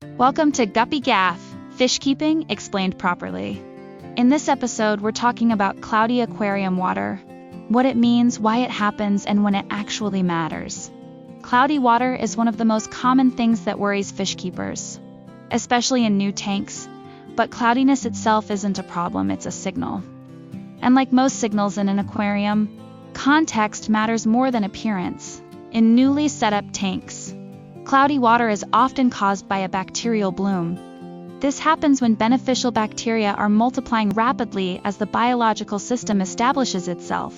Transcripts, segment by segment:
Welcome to Guppy Gaff, Fishkeeping Explained Properly. In this episode, we're talking about cloudy aquarium water, what it means, why it happens, and when it actually matters. Cloudy water is one of the most common things that worries fish keepers, especially in new tanks, but cloudiness itself isn't a problem, it's a signal. And like most signals in an aquarium, context matters more than appearance. In newly set up tanks, cloudy water is often caused by a bacterial bloom. This happens when beneficial bacteria are multiplying rapidly as the biological system establishes itself.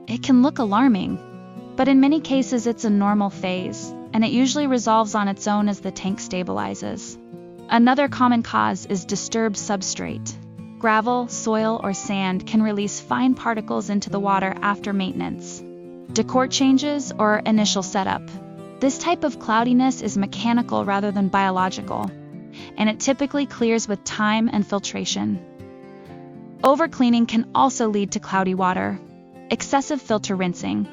It can look alarming, but in many cases it's a normal phase, and it usually resolves on its own as the tank stabilizes. Another common cause is disturbed substrate. Gravel, soil, or sand can release fine particles into the water after maintenance, decor changes, or initial setup. This type of cloudiness is mechanical rather than biological, and it typically clears with time and filtration. Overcleaning can also lead to cloudy water. Excessive filter rinsing,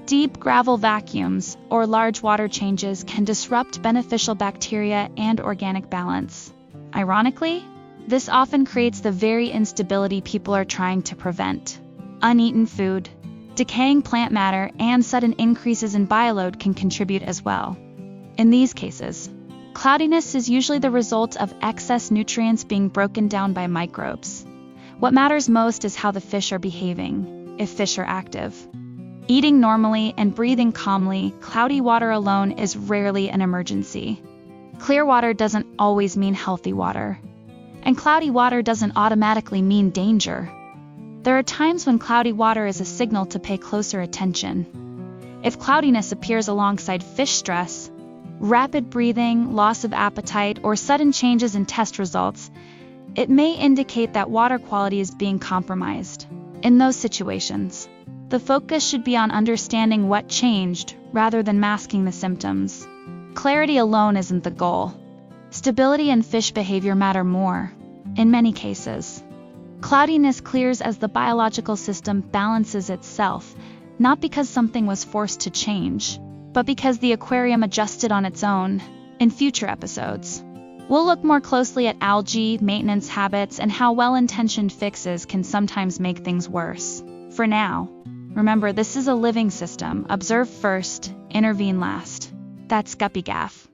deep gravel vacuums, or large water changes can disrupt beneficial bacteria and organic balance. Ironically, this often creates the very instability people are trying to prevent. Uneaten food, decaying plant matter, and sudden increases in bioload can contribute as well. In these cases, cloudiness is usually the result of excess nutrients being broken down by microbes. What matters most is how the fish are behaving, if fish are active. Eating normally and breathing calmly, cloudy water alone is rarely an emergency. Clear water doesn't always mean healthy water, and cloudy water doesn't automatically mean danger. There are times when cloudy water is a signal to pay closer attention. If cloudiness appears alongside fish stress, rapid breathing, loss of appetite, or sudden changes in test results, it may indicate that water quality is being compromised. In those situations, the focus should be on understanding what changed rather than masking the symptoms. Clarity alone isn't the goal. Stability and fish behavior matter more, in many cases. Cloudiness clears as the biological system balances itself, not because something was forced to change, but because the aquarium adjusted on its own. In future episodes, we'll look more closely at algae, maintenance habits, and how well-intentioned fixes can sometimes make things worse. For now, remember, this is a living system. Observe first, intervene last. That's Guppy Gaff.